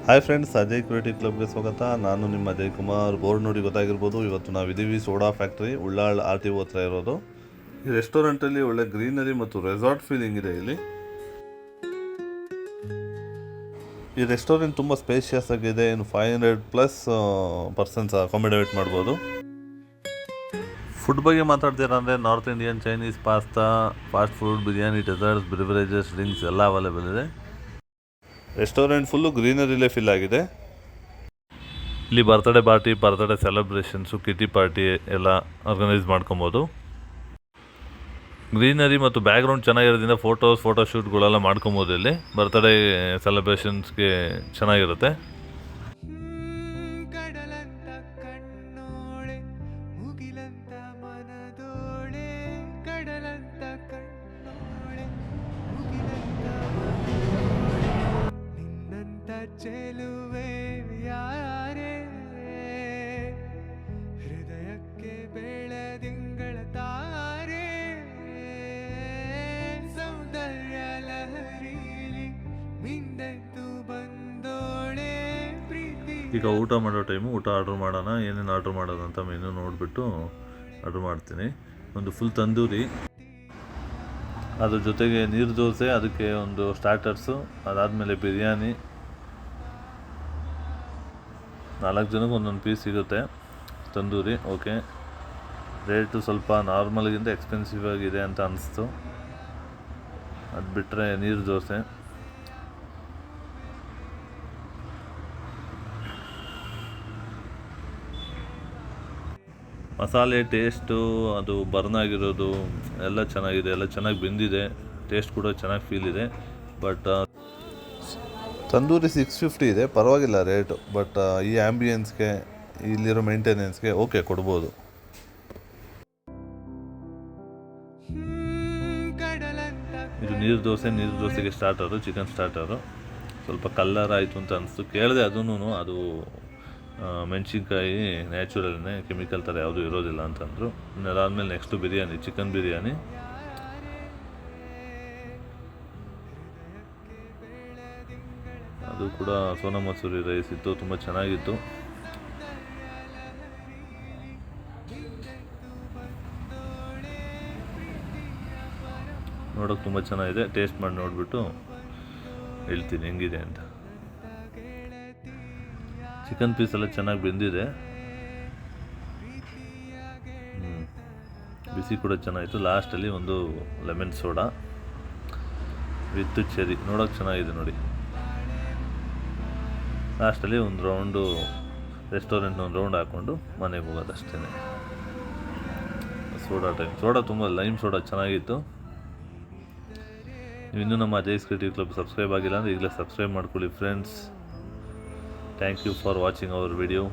Hi friends, Ajay creative ಕ್ಲಬ್ಗೆ ಸ್ವಾಗತ. ನಾನು ನಿಮ್ಮ ಅಜಯ್ ಕುಮಾರ್. ಬೋರ್ಡ್ ನೋಡಿ ಗೊತ್ತಾಗಿರ್ಬೋದು. ಇವತ್ತು ನಾವಿದ್ದೀವಿ ಸೋಡಾ ಫ್ಯಾಕ್ಟ್ರಿ, ಉಳ್ಳಾಳ್ RTO ಹತ್ರ ಇರೋದು. ಈ ರೆಸ್ಟೋರೆಂಟಲ್ಲಿ ಒಳ್ಳೆ ಗ್ರೀನರಿ ಮತ್ತು ರೆಸಾರ್ಟ್ ಫೀಲಿಂಗ್ ಇದೆ ಇಲ್ಲಿ. ಈ ರೆಸ್ಟೋರೆಂಟ್ ತುಂಬ ಸ್ಪೇಷಿಯಸ್ ಆಗಿದೆ. ಇನ್ನು 500+ ಪರ್ಸನ್ಸ್ ಅಕಾಮಿಡೇಟ್ ಮಾಡ್ಬೋದು. ಫುಡ್ ಬಗ್ಗೆ ಮಾತಾಡ್ತೀರಾ ಅಂದರೆ north Indian, Chinese, pasta, fast food, biryani, desserts, beverages, drinks ಎಲ್ಲ ಅವೈಲೇಬಲ್ ಇದೆ. ರೆಸ್ಟೋರೆಂಟ್ ಫುಲ್ಲು ಗ್ರೀನರಿಲೇ ಫಿಲ್ ಆಗಿದೆ. ಇಲ್ಲಿ birthday party, birthday celebrations, kitty party ಎಲ್ಲ ಆರ್ಗನೈಸ್ ಮಾಡ್ಕೊಬೋದು. ಗ್ರೀನರಿ ಮತ್ತು ಬ್ಯಾಕ್ಗ್ರೌಂಡ್ ಚೆನ್ನಾಗಿರೋದ್ರಿಂದ ಫೋಟೋಶೂಟ್ಗಳೆಲ್ಲ ಮಾಡ್ಕೊಬೋದು. ಇಲ್ಲಿ ಬರ್ತ್ಡೇ ಸೆಲೆಬ್ರೇಷನ್ಸ್ಗೆ ಚೆನ್ನಾಗಿರುತ್ತೆ. ಚೆಲುವೆ ಯಾರೇ ಹೃದಯಕ್ಕೆ ಬೆಳದಿಂಗಳ ತಾರೆ ಸೌಂದರ್ಯ ಲಹರಿಲಿ ಮಿಂದೆದ್ದು ಬಂದೋಳೆ ಪ್ರೀತಿ. ಈಗ ಊಟ ಮಾಡೋ ಟೈಮು, ಊಟ ಆರ್ಡ್ರ್ ಮಾಡೋಣ. ಏನೇನು ಆರ್ಡ್ರ್ ಮಾಡೋದು ಅಂತ ಮೆನು ನೋಡಿಬಿಟ್ಟು ಆರ್ಡ್ರ್ ಮಾಡ್ತೀನಿ. ಒಂದು ಫುಲ್ ತಂದೂರಿ, ಅದ್ರ ಜೊತೆಗೆ ನೀರು ದೋಸೆ, ಅದಕ್ಕೆ ಒಂದು ಸ್ಟಾರ್ಟರ್ಸು, ಅದಾದಮೇಲೆ ಬಿರಿಯಾನಿ. 4 ಜನಕ್ಕೆ ಒಂದೊಂದು ಪೀಸ್ ಸಿಗುತ್ತೆ ತಂದೂರಿ. ಓಕೆ, ರೇಟು ಸ್ವಲ್ಪ ನಾರ್ಮಲ್ಗಿಂತ ಎಕ್ಸ್ಪೆನ್ಸಿವ್ ಆಗಿದೆ ಅಂತ ಅನಿಸ್ತು. ಅದು ಬಿಟ್ಟರೆ ನೀರು ದೋಸೆ, ಮಸಾಲೆ ಟೇಸ್ಟು, ಅದು ಬರ್ನ್ ಆಗಿರೋದು ಎಲ್ಲ ಚೆನ್ನಾಗಿದೆ, ಎಲ್ಲ ಚೆನ್ನಾಗಿ ಬೆಂದಿದೆ. ಟೇಸ್ಟ್ ಕೂಡ ಚೆನ್ನಾಗಿ ಫೀಲ್ ಇದೆ. ಬಟ್ ತಂದೂರಿ 650 ಇದೆ, ಪರವಾಗಿಲ್ಲ ರೇಟು. ಬಟ್ ಈ ಆ್ಯಂಬಿಯನ್ಸ್ಗೆ, ಇಲ್ಲಿರೋ ಮೇಂಟೆನೆನ್ಸ್ಗೆ ಓಕೆ ಕೊಡ್ಬೋದು. ಇದು ನೀರು ದೋಸೆಗೆ ಸ್ಟಾರ್ಟರು, ಚಿಕನ್ ಸ್ಟಾರ್ಟರು. ಸ್ವಲ್ಪ ಕಲ್ಲರ್ ಆಯಿತು ಅಂತ ಅನಿಸ್ತು. ಕೇಳಿದೆ ಅದೂ, ಅದು ಮೆಣಸಿನ್ಕಾಯಿ ನ್ಯಾಚುರಲ್ನೇ, ಕೆಮಿಕಲ್ ಥರ ಯಾವುದೂ ಇರೋದಿಲ್ಲ ಅಂತಂದರು. ಅದಾದಮೇಲೆ ನೆಕ್ಸ್ಟು ಬಿರಿಯಾನಿ, ಚಿಕನ್ ಬಿರಿಯಾನಿ. ಅದು ಕೂಡ ಸೋನಾ ಮಸೂರಿ ರೈಸ್ ಇತ್ತು, ತುಂಬ ಚೆನ್ನಾಗಿತ್ತು. ನೋಡೋಕೆ ತುಂಬ ಚೆನ್ನಾಗಿದೆ. ಟೇಸ್ಟ್ ಮಾಡಿ ನೋಡಿಬಿಟ್ಟು ಹೇಳ್ತೀನಿ ಹೆಂಗಿದೆ ಅಂತ. ಚಿಕನ್ ಪೀಸ್ ಎಲ್ಲ ಚೆನ್ನಾಗಿ ಬೆಂದಿದೆ. ಬಿಸಿ ಕೂಡ ಚೆನ್ನಾಗಿತ್ತು. ಲಾಸ್ಟಲ್ಲಿ ಒಂದು ಲೆಮನ್ ಸೋಡಾ ವಿತ್ ಚೆರಿ, ನೋಡೋಕೆ ಚೆನ್ನಾಗಿದೆ ನೋಡಿ. ಲಾಸ್ಟಲ್ಲಿ ಒಂದು ರೌಂಡು ರೆಸ್ಟೋರೆಂಟ್ನ ಒಂದು ರೌಂಡ್ ಹಾಕ್ಕೊಂಡು ಮನೆಗೆ ಹೋಗೋದಷ್ಟೇ. ಸೋಡಾ ತುಂಬ ಲೈಮ್ ಸೋಡಾ ಚೆನ್ನಾಗಿತ್ತು. ನೀವು ಇನ್ನೂ ನಮ್ಮ ಅಜಯ್ ಕ್ರಿಯೇಟಿವ್ ಕ್ಲಬ್ ಸಬ್ಸ್ಕ್ರೈಬ್ ಆಗಿಲ್ಲ ಅಂದರೆ ಈಗಲೇ ಸಬ್ಸ್ಕ್ರೈಬ್ ಮಾಡ್ಕೊಳ್ಳಿ friends. Thank you for watching our video.